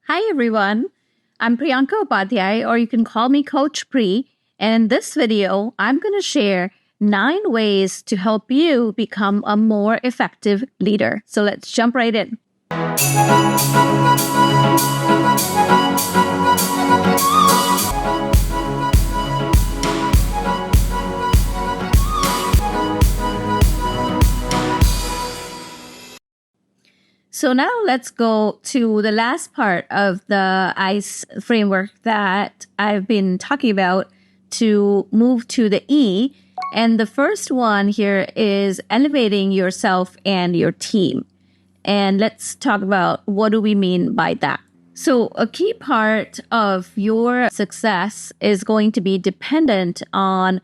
Hi everyone, I'm Priyanka Upadhyay, or you can call me Coach Pri. And in this video, I'm going to share 9 ways to help you become a more effective leader. So let's jump right in. So now let's go to the last part of the ICE framework that I've been talking about to move to the E. And the first one here is elevating yourself and your team. And let's talk about what do we mean by that. So a key part of your success is going to be dependent on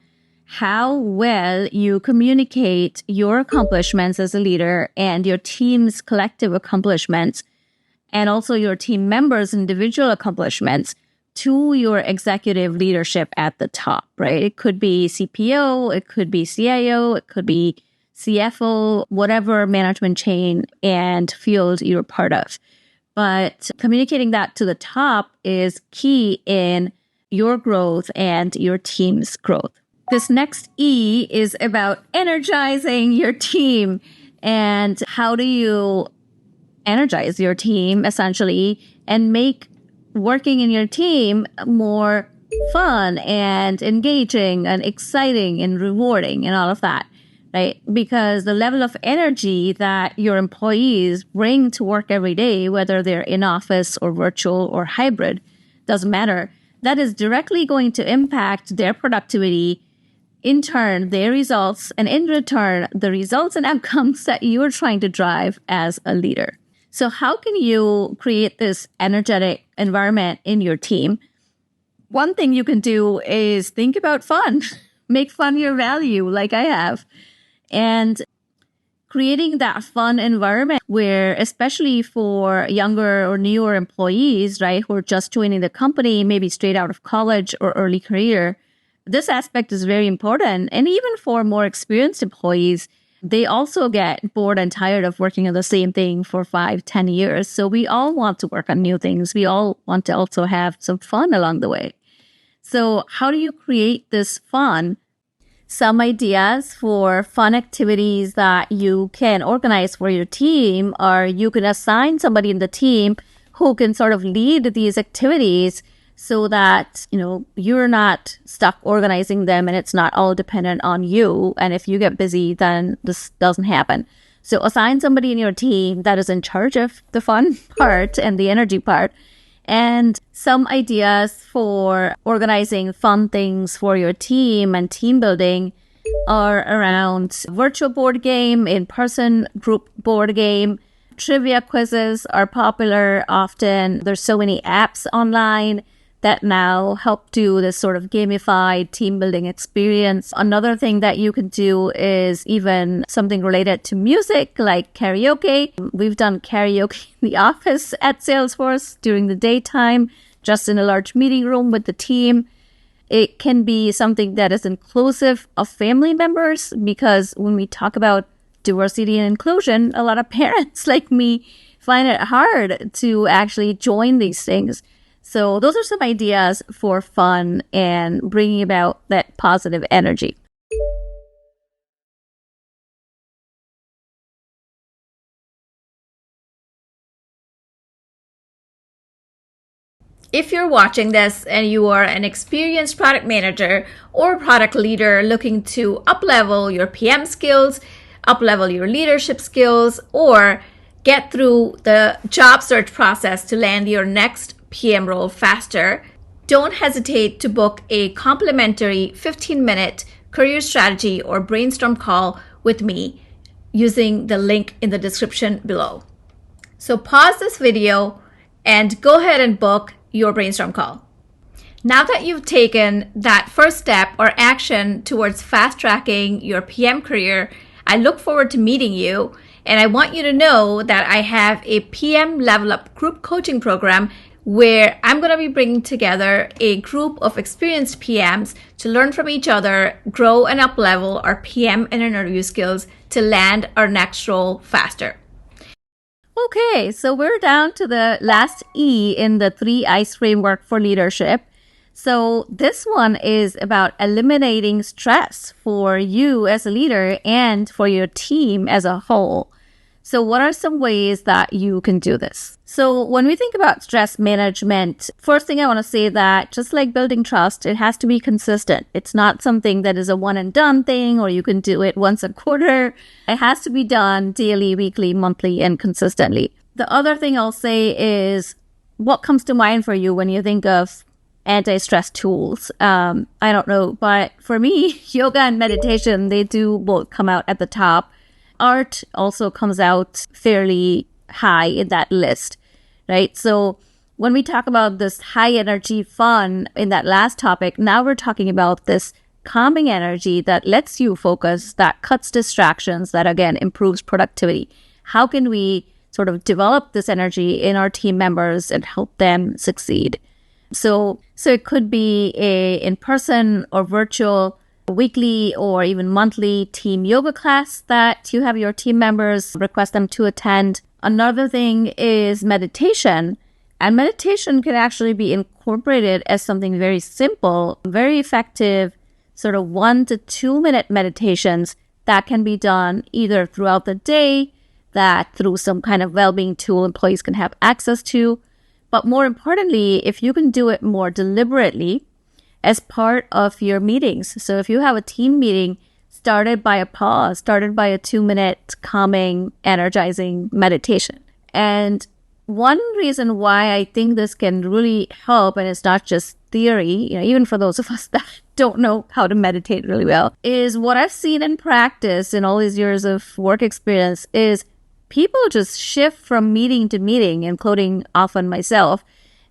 how well you communicate your accomplishments as a leader and your team's collective accomplishments, and also your team members' individual accomplishments to your executive leadership at the top, right? It could be CPO, it could be CIO, it could be CFO, whatever management chain and field you're part of. But communicating that to the top is key in your growth and your team's growth. This next E is about energizing your team. And how do you energize your team, essentially, and make working in your team more fun and engaging and exciting and rewarding and all of that, right? Because the level of energy that your employees bring to work every day, whether they're in office or virtual or hybrid, doesn't matter. That is directly going to impact their productivity, in turn, their results, and in return, the results and outcomes that you're trying to drive as a leader. So how can you create this energetic environment in your team? One thing you can do is think about fun. Make fun your value, like I have. And creating that fun environment where, especially for younger or newer employees, right, who are just joining the company, maybe straight out of college or early career, this aspect is very important. And even for more experienced employees, they also get bored and tired of working on the same thing for 5-10 years. So we all want to work on new things. We all want to also have some fun along the way. So how do you create this fun? Some ideas for fun activities that you can organize for your team are you can assign somebody in the team who can sort of lead these activities so that, you're not stuck organizing them and it's not all dependent on you. And if you get busy, then this doesn't happen. So assign somebody in your team that is in charge of the fun part and the energy part. And some ideas for organizing fun things for your team and team building are around virtual board game, in-person group board game. Trivia quizzes are popular often. There's so many apps online that now help do this sort of gamified team building experience. Another thing that you can do is even something related to music, like karaoke. We've done karaoke in the office at Salesforce during the daytime, just in a large meeting room with the team. It can be something that is inclusive of family members, because when we talk about diversity and inclusion, a lot of parents like me find it hard to actually join these things. So those are some ideas for fun and bringing about that positive energy. If you're watching this and you are an experienced product manager or product leader looking to up-level your PM skills, up-level your leadership skills, or get through the job search process to land your next PM role faster, don't hesitate to book a complimentary 15-minute career strategy or brainstorm call with me using the link in the description below. So pause this video and go ahead and book your brainstorm call. Now that you've taken that first step or action towards fast-tracking your PM career, I look forward to meeting you, and I want you to know that I have a PM Level Up group coaching program where I'm going to be bringing together a group of experienced PMs to learn from each other, grow and up-level our PM and interview skills to land our next role faster. Okay, so we're down to the last E in the 3 I's framework for leadership. So this one is about eliminating stress for you as a leader and for your team as a whole. So what are some ways that you can do this? So when we think about stress management, first thing I want to say that just like building trust, it has to be consistent. It's not something that is a one and done thing or you can do it once a quarter. It has to be done daily, weekly, monthly, and consistently. The other thing I'll say is what comes to mind for you when you think of anti-stress tools. I don't know, but for me, yoga and meditation, they do both come out at the top. Art also comes out fairly high in that list, right? So when we talk about this high energy fun in that last topic, now we're talking about this calming energy that lets you focus, that cuts distractions, that again improves productivity. How can we sort of develop this energy in our team members and help them succeed? So it could be a in-person or virtual weekly or even monthly team yoga class that you have your team members request them to attend. Another thing is meditation. And meditation can actually be incorporated as something very simple, very effective, sort of 1 to 2 minute meditations that can be done either throughout the day, that through some kind of well-being tool employees can have access to. But more importantly, if you can do it more deliberately as part of your meetings. So if you have a team meeting started by a pause, started by a 2-minute calming, energizing meditation. And one reason why I think this can really help, and it's not just theory, even for those of us that don't know how to meditate really well, is what I've seen in practice in all these years of work experience is people just shift from meeting to meeting, including often myself.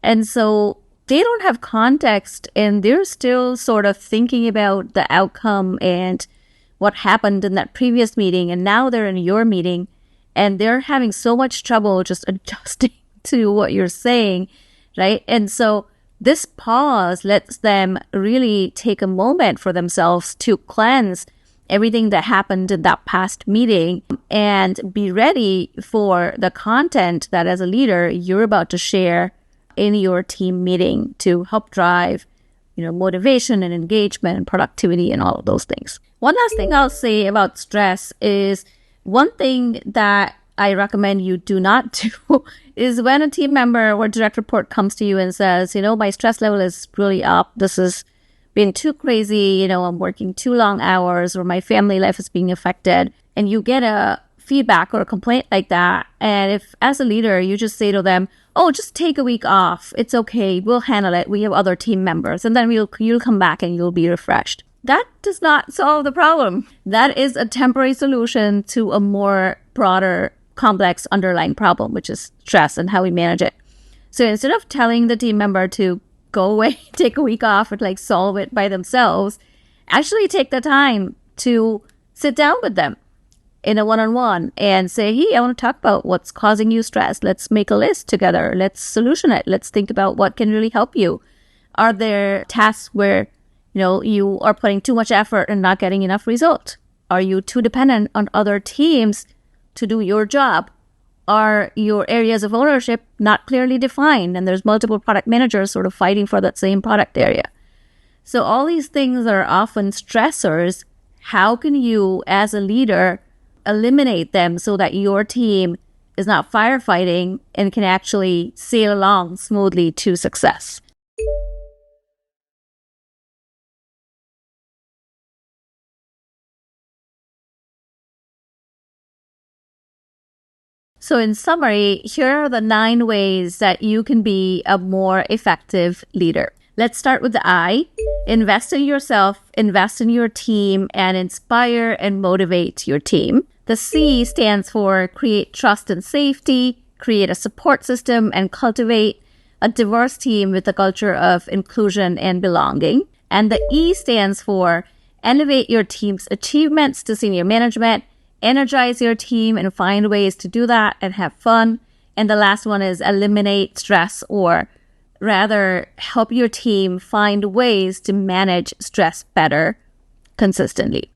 And so they don't have context and they're still sort of thinking about the outcome and what happened in that previous meeting. And now they're in your meeting and they're having so much trouble just adjusting to what you're saying, right? And so this pause lets them really take a moment for themselves to cleanse everything that happened in that past meeting and be ready for the content that as a leader you're about to share in your team meeting to help drive, motivation and engagement and productivity and all of those things. One last thing I'll say about stress is one thing that I recommend you do not do is when a team member or direct report comes to you and says, my stress level is really up. This has been too crazy. I'm working too long hours or my family life is being affected. And you get a feedback or a complaint like that. And if as a leader, you just say to them, oh, just take a week off. It's okay. We'll handle it. We have other team members. And then you'll come back and you'll be refreshed. That does not solve the problem. That is a temporary solution to a more broader, complex underlying problem, which is stress and how we manage it. So instead of telling the team member to go away, take a week off and solve it by themselves, actually take the time to sit down with them in a one-on-one and say, hey, I want to talk about what's causing you stress. Let's make a list together. Let's solution it. Let's think about what can really help you. Are there tasks where, you are putting too much effort and not getting enough result? Are you too dependent on other teams to do your job? Are your areas of ownership not clearly defined and there's multiple product managers sort of fighting for that same product area? So all these things are often stressors. How can you as a leader eliminate them so that your team is not firefighting and can actually sail along smoothly to success? So in summary, here are the 9 ways that you can be a more effective leader. Let's start with the I. Invest in yourself, invest in your team, and inspire and motivate your team. The C stands for create trust and safety, create a support system, and cultivate a diverse team with a culture of inclusion and belonging. And the E stands for elevate your team's achievements to senior management, energize your team and find ways to do that and have fun. And the last one is eliminate stress, or rather help your team find ways to manage stress better consistently.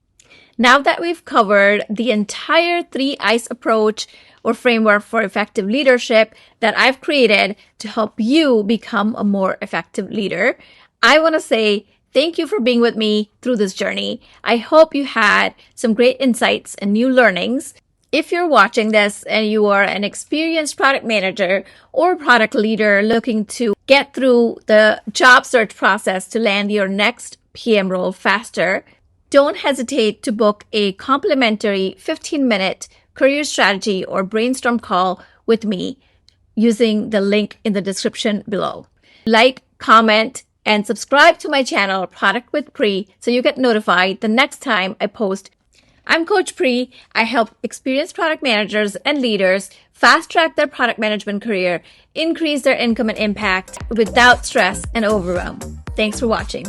Now that we've covered the entire 3 ICE approach or framework for effective leadership that I've created to help you become a more effective leader, I want to say thank you for being with me through this journey. I hope you had some great insights and new learnings. If you're watching this and you are an experienced product manager or product leader looking to get through the job search process to land your next PM role faster, don't hesitate to book a complimentary 15-minute career strategy or brainstorm call with me using the link in the description below. Like, comment, and subscribe to my channel, Product with Pri, so you get notified the next time I post. I'm Coach Pri. I help experienced product managers and leaders fast-track their product management career, increase their income and impact without stress and overwhelm. Thanks for watching.